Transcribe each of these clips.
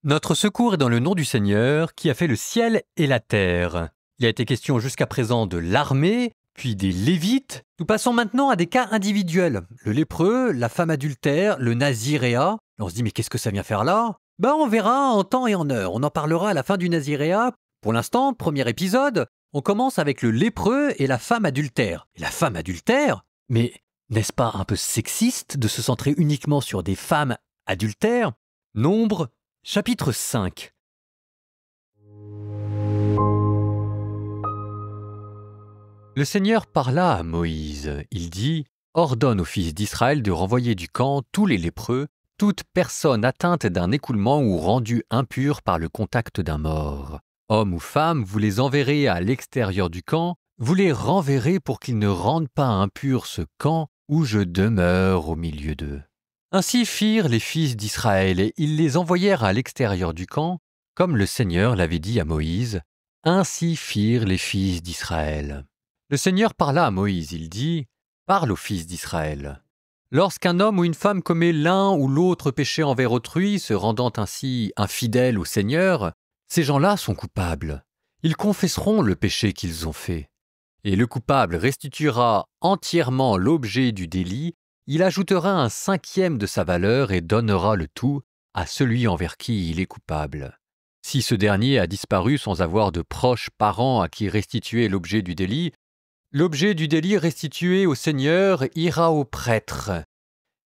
Notre secours est dans le nom du Seigneur qui a fait le ciel et la terre. Il a été question jusqu'à présent de l'armée, puis des Lévites. Nous passons maintenant à des cas individuels. Le lépreux, la femme adultère, le naziréat. On se dit mais qu'est-ce que ça vient faire là ? On verra en temps et en heure. On en parlera à la fin du naziréat. Pour l'instant, premier épisode, on commence avec le lépreux et la femme adultère. Et la femme adultère ? Mais n'est-ce pas un peu sexiste de se centrer uniquement sur des femmes adultères ? Nombre, chapitre 5. Le Seigneur parla à Moïse. Il dit « Ordonne aux fils d'Israël de renvoyer du camp tous les lépreux, toute personne atteinte d'un écoulement ou rendue impure par le contact d'un mort. Hommes ou femmes, vous les enverrez à l'extérieur du camp, vous les renverrez pour qu'ils ne rendent pas impur ce camp où je demeure au milieu d'eux. » Ainsi firent les fils d'Israël, et ils les envoyèrent à l'extérieur du camp, comme le Seigneur l'avait dit à Moïse. Ainsi firent les fils d'Israël. Le Seigneur parla à Moïse, il dit « Parle aux fils d'Israël. Lorsqu'un homme ou une femme commet l'un ou l'autre péché envers autrui, se rendant ainsi infidèles au Seigneur, ces gens-là sont coupables. Ils confesseront le péché qu'ils ont fait. Et le coupable restituera entièrement l'objet du délit. Il ajoutera un cinquième de sa valeur et donnera le tout à celui envers qui il est coupable. Si ce dernier a disparu sans avoir de proches parents à qui restituer l'objet du délit restitué au Seigneur ira au prêtre.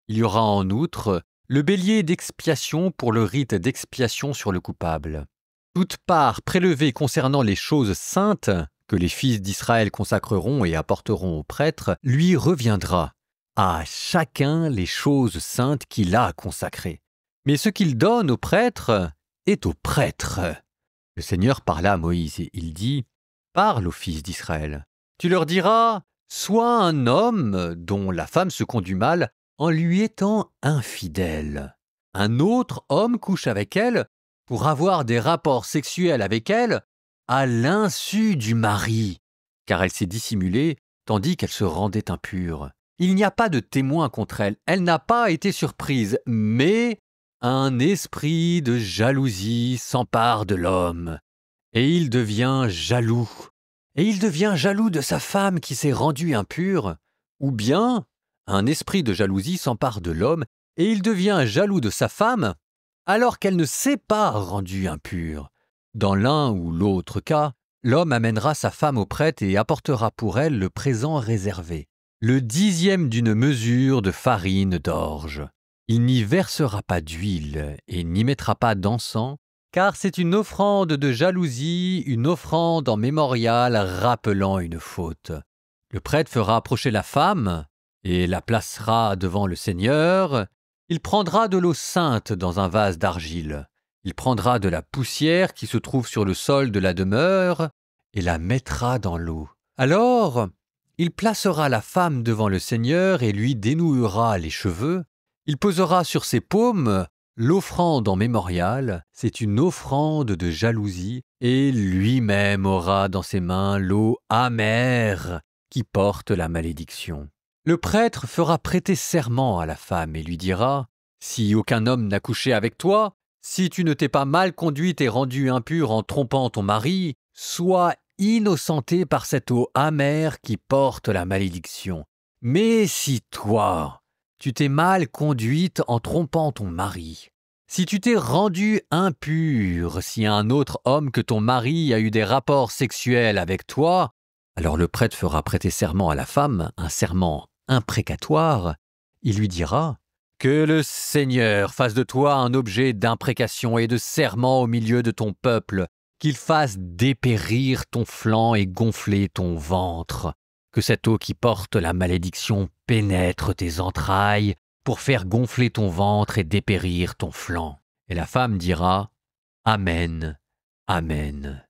Il y aura en outre le bélier d'expiation pour le rite d'expiation sur le coupable. Toute part prélevée concernant les choses saintes que les fils d'Israël consacreront et apporteront au prêtre lui reviendra. À chacun les choses saintes qu'il a consacrées. Mais ce qu'il donne au prêtre est au prêtre. Le Seigneur parla à Moïse et il dit « Parle aux fils d'Israël. Tu leur diras « Sois un homme dont la femme se conduit mal en lui étant infidèle. Un autre homme couche avec elle pour avoir des rapports sexuels avec elle à l'insu du mari, car elle s'est dissimulée tandis qu'elle se rendait impure. Il n'y a pas de témoin contre elle, elle n'a pas été surprise, mais un esprit de jalousie s'empare de l'homme, et il devient jaloux. Et il devient jaloux de sa femme qui s'est rendue impure, ou bien un esprit de jalousie s'empare de l'homme, et il devient jaloux de sa femme, alors qu'elle ne s'est pas rendue impure. Dans l'un ou l'autre cas, l'homme amènera sa femme au prêtre et apportera pour elle le présent réservé. Le 10e d'une mesure de farine d'orge. Il n'y versera pas d'huile et n'y mettra pas d'encens, car c'est une offrande de jalousie, une offrande en mémorial rappelant une faute. Le prêtre fera approcher la femme et la placera devant le Seigneur. Il prendra de l'eau sainte dans un vase d'argile. Il prendra de la poussière qui se trouve sur le sol de la demeure et la mettra dans l'eau. Alors, il placera la femme devant le Seigneur et lui dénouera les cheveux. Il posera sur ses paumes l'offrande en mémorial, c'est une offrande de jalousie, et lui-même aura dans ses mains l'eau amère qui porte la malédiction. Le prêtre fera prêter serment à la femme et lui dira « Si aucun homme n'a couché avec toi, si tu ne t'es pas mal conduite et rendue impure en trompant ton mari, sois innocenté par cette eau amère qui porte la malédiction. Mais si toi, tu t'es mal conduite en trompant ton mari, si tu t'es rendue impure, si un autre homme que ton mari a eu des rapports sexuels avec toi, alors le prêtre fera prêter serment à la femme, un serment imprécatoire. Il lui dira « Que le Seigneur fasse de toi un objet d'imprécation et de serment au milieu de ton peuple, qu'il fasse dépérir ton flanc et gonfler ton ventre. Que cette eau qui porte la malédiction pénètre tes entrailles pour faire gonfler ton ventre et dépérir ton flanc. » Et la femme dira « Amen, Amen. »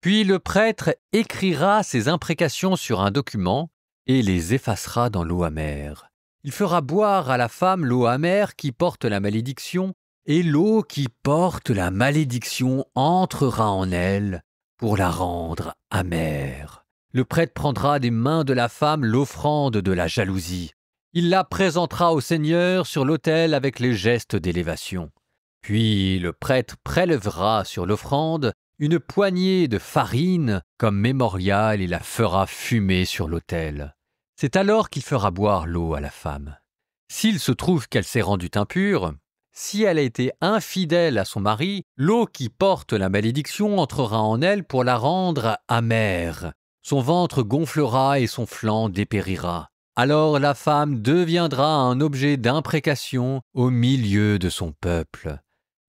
Puis le prêtre écrira ces imprécations sur un document et les effacera dans l'eau amère. Il fera boire à la femme l'eau amère qui porte la malédiction, et l'eau qui porte la malédiction entrera en elle pour la rendre amère. Le prêtre prendra des mains de la femme l'offrande de la jalousie. Il la présentera au Seigneur sur l'autel avec les gestes d'élévation. Puis le prêtre prélèvera sur l'offrande une poignée de farine comme mémorial et la fera fumer sur l'autel. C'est alors qu'il fera boire l'eau à la femme. S'il se trouve qu'elle s'est rendue impure, si elle a été infidèle à son mari, l'eau qui porte la malédiction entrera en elle pour la rendre amère. Son ventre gonflera et son flanc dépérira. Alors la femme deviendra un objet d'imprécation au milieu de son peuple.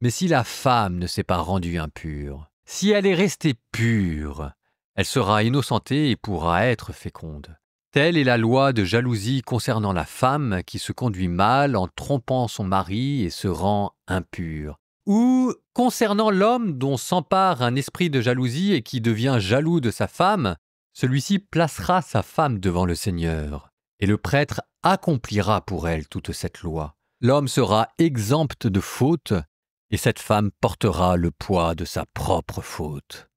Mais si la femme ne s'est pas rendue impure, si elle est restée pure, elle sera innocentée et pourra être féconde. Telle est la loi de jalousie concernant la femme qui se conduit mal en trompant son mari et se rend impure. Ou concernant l'homme dont s'empare un esprit de jalousie et qui devient jaloux de sa femme, celui-ci placera sa femme devant le Seigneur, et le prêtre accomplira pour elle toute cette loi. L'homme sera exempt de faute, et cette femme portera le poids de sa propre faute.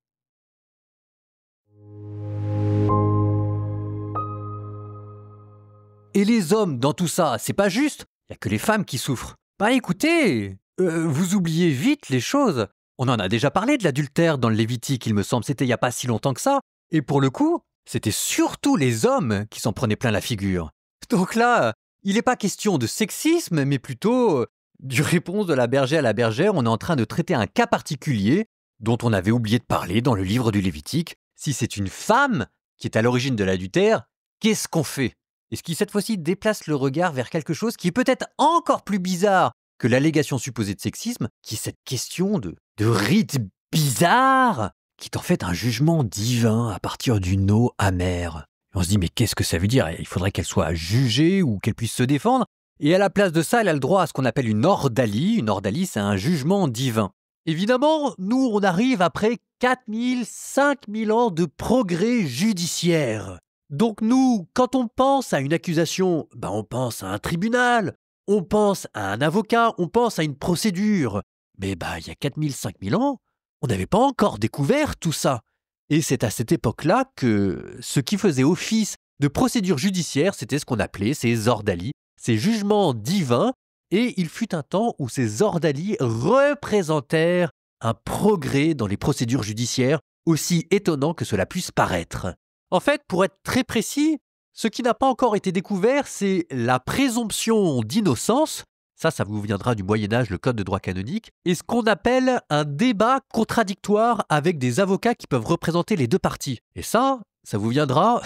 Et les hommes dans tout ça, c'est pas juste. Il n'y a que les femmes qui souffrent. Bah écoutez, vous oubliez vite les choses. On en a déjà parlé de l'adultère dans le Lévitique, il me semble, c'était il n'y a pas si longtemps que ça. Et pour le coup, c'était surtout les hommes qui s'en prenaient plein la figure. Donc là, il n'est pas question de sexisme, mais plutôt du réponse de la bergère à la bergère. On est en train de traiter un cas particulier dont on avait oublié de parler dans le livre du Lévitique. Si c'est une femme qui est à l'origine de l'adultère, qu'est-ce qu'on fait ? Et ce qui cette fois-ci déplace le regard vers quelque chose qui est peut-être encore plus bizarre que l'allégation supposée de sexisme, qui est cette question de rite bizarre, qui est en fait un jugement divin à partir d'une eau amère. Et on se dit, mais qu'est-ce que ça veut dire ? Il faudrait qu'elle soit jugée ou qu'elle puisse se défendre. Et à la place de ça, elle a le droit à ce qu'on appelle une ordalie. Une ordalie, c'est un jugement divin. Évidemment, nous, on arrive après 4000, 5000 ans de progrès judiciaire. Donc nous, quand on pense à une accusation, on pense à un tribunal, on pense à un avocat, on pense à une procédure. Mais il y a 4000, 5000 ans, on n'avait pas encore découvert tout ça. Et c'est à cette époque-là que ce qui faisait office de procédure judiciaire, c'était ce qu'on appelait ces ordalies, ces jugements divins, et il fut un temps où ces ordalies représentèrent un progrès dans les procédures judiciaires, aussi étonnant que cela puisse paraître. En fait, pour être très précis, ce qui n'a pas encore été découvert, c'est la présomption d'innocence, ça vous viendra du Moyen-Âge, le Code de droit canonique, et ce qu'on appelle un débat contradictoire avec des avocats qui peuvent représenter les deux parties. Et ça vous viendra,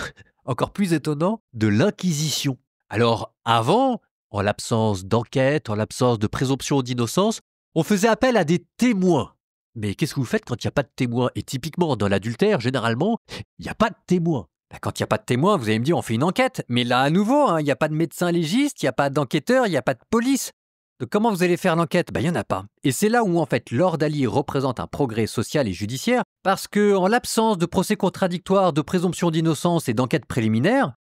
encore plus étonnant, de l'Inquisition. Alors avant, en l'absence d'enquête, en l'absence de présomption d'innocence, on faisait appel à des témoins. Mais qu'est-ce que vous faites quand il n'y a pas de témoin ? Et typiquement, dans l'adultère, généralement, il n'y a pas de témoin. Quand il n'y a pas de témoin, vous allez me dire, on fait une enquête. Mais là, à nouveau, il n'y a pas de médecin légiste, il n'y a pas d'enquêteur, il n'y a pas de police. Donc comment vous allez faire l'enquête ? Il n'y en a pas. Et c'est là où, en fait, l'ordalie représente un progrès social et judiciaire, parce que en l'absence de procès contradictoire, de présomption d'innocence et d'enquête préliminaire,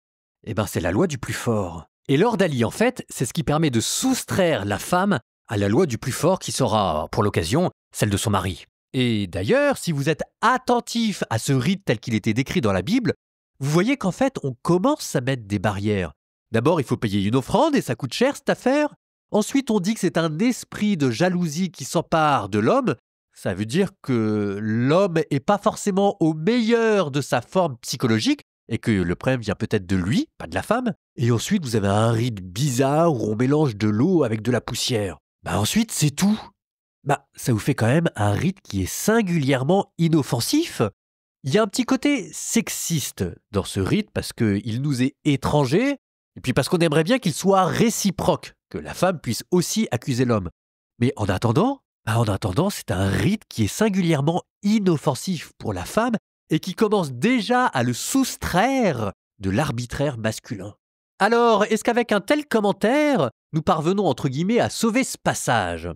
c'est la loi du plus fort. Et l'ordalie, en fait, c'est ce qui permet de soustraire la femme à la loi du plus fort qui sera, pour l'occasion, celle de son mari. Et d'ailleurs, si vous êtes attentif à ce rite tel qu'il était décrit dans la Bible, vous voyez qu'en fait, on commence à mettre des barrières. D'abord, il faut payer une offrande et ça coûte cher cette affaire. Ensuite, on dit que c'est un esprit de jalousie qui s'empare de l'homme. Ça veut dire que l'homme n'est pas forcément au meilleur de sa forme psychologique et que le problème vient peut-être de lui, pas de la femme. Et ensuite, vous avez un rite bizarre où on mélange de l'eau avec de la poussière. Ensuite, c'est tout. Ça vous fait quand même un rite qui est singulièrement inoffensif. Il y a un petit côté sexiste dans ce rite parce qu'il nous est étranger et puis parce qu'on aimerait bien qu'il soit réciproque, que la femme puisse aussi accuser l'homme. Mais en attendant, c'est un rite qui est singulièrement inoffensif pour la femme et qui commence déjà à le soustraire de l'arbitraire masculin. Alors, est-ce qu'avec un tel commentaire, nous parvenons entre guillemets à sauver ce passage ?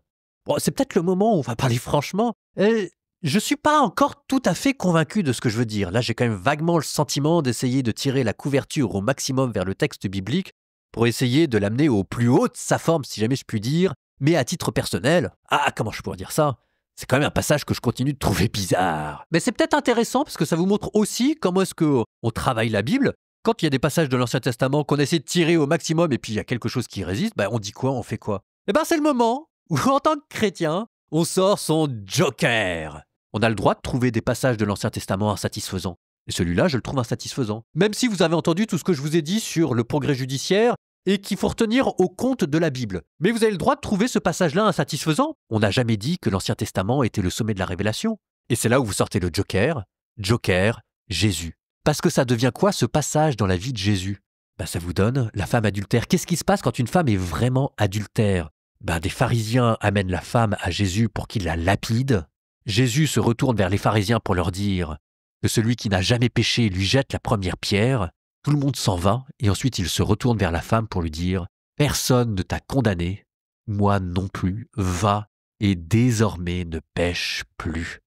C'est peut-être le moment où on va parler franchement. Je suis pas encore tout à fait convaincu de ce que je veux dire. Là, j'ai quand même vaguement le sentiment d'essayer de tirer la couverture au maximum vers le texte biblique pour essayer de l'amener au plus haut de sa forme, si jamais je puis dire. Mais à titre personnel, comment je pourrais dire ça ? C'est quand même un passage que je continue de trouver bizarre. Mais c'est peut-être intéressant parce que ça vous montre aussi comment est-ce qu'on travaille la Bible. Quand il y a des passages de l'Ancien Testament qu'on essaie de tirer au maximum et puis il y a quelque chose qui résiste, on dit quoi, on fait quoi ? C'est le moment où, en tant que chrétien, on sort son joker. On a le droit de trouver des passages de l'Ancien Testament insatisfaisants. Et celui-là, je le trouve insatisfaisant. Même si vous avez entendu tout ce que je vous ai dit sur le progrès judiciaire et qu'il faut retenir au compte de la Bible. Mais vous avez le droit de trouver ce passage-là insatisfaisant. On n'a jamais dit que l'Ancien Testament était le sommet de la révélation. Et c'est là où vous sortez le joker, Jésus. Parce que ça devient quoi ce passage dans la vie de Jésus? Ça vous donne la femme adultère. Qu'est-ce qui se passe quand une femme est vraiment adultère? Des pharisiens amènent la femme à Jésus pour qu'il la lapide. Jésus se retourne vers les pharisiens pour leur dire que celui qui n'a jamais péché lui jette la première pierre. Tout le monde s'en va et ensuite il se retourne vers la femme pour lui dire « Personne ne t'a condamné, moi non plus, va et désormais ne pêche plus. »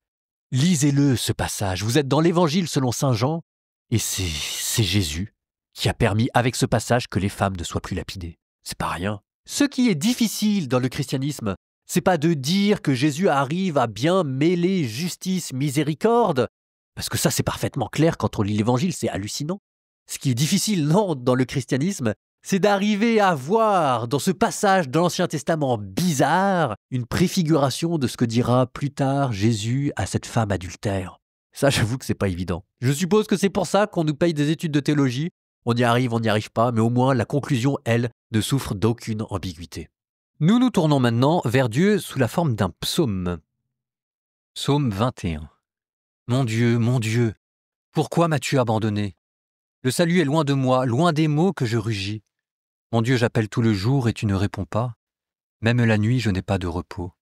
Lisez-le ce passage, vous êtes dans l'Évangile selon saint Jean et c'est Jésus qui a permis avec ce passage que les femmes ne soient plus lapidées. C'est pas rien. Ce qui est difficile dans le christianisme, c'est pas de dire que Jésus arrive à bien mêler justice, miséricorde, parce que ça c'est parfaitement clair quand on lit l'Évangile, c'est hallucinant. Ce qui est difficile, non, dans le christianisme, c'est d'arriver à voir dans ce passage de l'Ancien Testament bizarre une préfiguration de ce que dira plus tard Jésus à cette femme adultère. Ça, j'avoue que c'est pas évident. Je suppose que c'est pour ça qu'on nous paye des études de théologie. On y arrive, on n'y arrive pas, mais au moins la conclusion, elle, ne souffre d'aucune ambiguïté. Nous nous tournons maintenant vers Dieu sous la forme d'un psaume. Psaume 21. Mon Dieu, pourquoi m'as-tu abandonné? Le salut est loin de moi, loin des mots que je rugis. Mon Dieu, j'appelle tout le jour et tu ne réponds pas. Même la nuit, je n'ai pas de repos.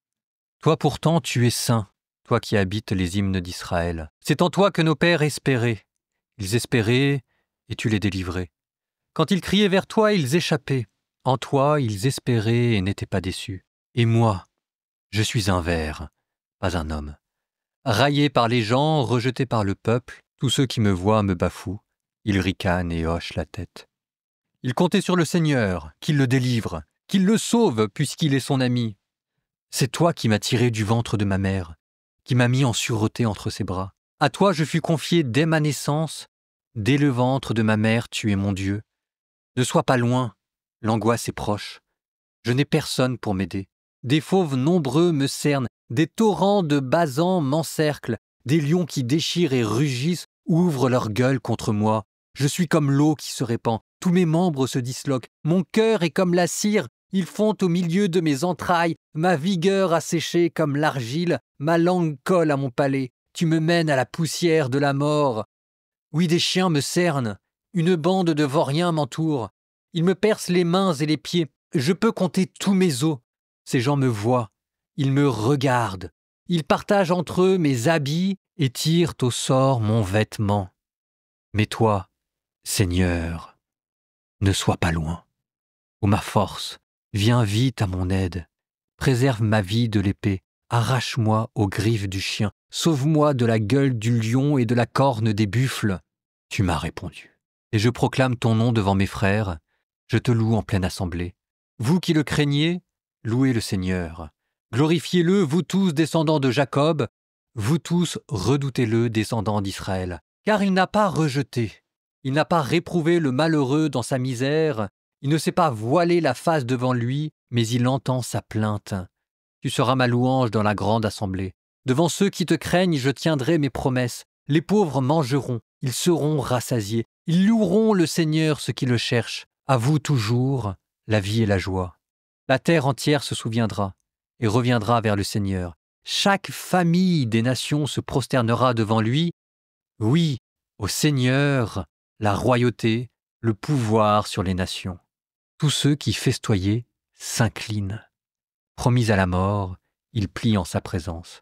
Toi pourtant, tu es saint, toi qui habites les hymnes d'Israël. C'est en toi que nos pères espéraient. Ils espéraient et tu les délivrais. Quand ils criaient vers toi, ils échappaient. En toi, ils espéraient et n'étaient pas déçus. Et moi, je suis un ver, pas un homme. Raillé par les gens, rejeté par le peuple, tous ceux qui me voient me bafouent. Ils ricanent et hochent la tête. Ils comptaient sur le Seigneur, qu'il le délivre, qu'il le sauve puisqu'il est son ami. C'est toi qui m'as tiré du ventre de ma mère, qui m'as mis en sûreté entre ses bras. À toi je fus confié dès ma naissance. Dès le ventre de ma mère, tu es mon Dieu. Ne sois pas loin, l'angoisse est proche. Je n'ai personne pour m'aider. Des fauves nombreux me cernent, des torrents de basans m'encerclent, des lions qui déchirent et rugissent ouvrent leur gueule contre moi. Je suis comme l'eau qui se répand, tous mes membres se disloquent, mon cœur est comme la cire, ils fond au milieu de mes entrailles, ma vigueur a séché comme l'argile, ma langue colle à mon palais, tu me mènes à la poussière de la mort. Oui, des chiens me cernent, une bande de vauriens m'entoure, ils me percent les mains et les pieds, je peux compter tous mes os. Ces gens me voient, ils me regardent, ils partagent entre eux mes habits et tirent au sort mon vêtement. Mais toi, Seigneur, ne sois pas loin. Ô ma force, viens vite à mon aide. Préserve ma vie de l'épée, arrache-moi aux griffes du chien, sauve-moi de la gueule du lion et de la corne des buffles. Tu m'as répondu. Et je proclame ton nom devant mes frères, je te loue en pleine assemblée. Vous qui le craignez, louez le Seigneur. Glorifiez-le, vous tous descendants de Jacob, vous tous redoutez-le, descendants d'Israël. Car il n'a pas rejeté, il n'a pas réprouvé le malheureux dans sa misère, il ne s'est pas voilé la face devant lui, mais il entend sa plainte. Tu seras ma louange dans la grande assemblée. Devant ceux qui te craignent, je tiendrai mes promesses. Les pauvres mangeront, ils seront rassasiés. Ils loueront le Seigneur ceux qui le cherchent. À vous toujours, la vie et la joie. La terre entière se souviendra et reviendra vers le Seigneur. Chaque famille des nations se prosternera devant lui. Oui, au Seigneur, la royauté, le pouvoir sur les nations. Tous ceux qui festoyaient s'inclinent. Promis à la mort, il plie en sa présence.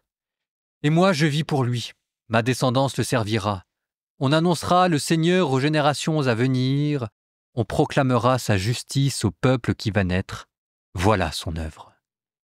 Et moi je vis pour lui, ma descendance le servira. On annoncera le Seigneur aux générations à venir, on proclamera sa justice au peuple qui va naître. Voilà son œuvre.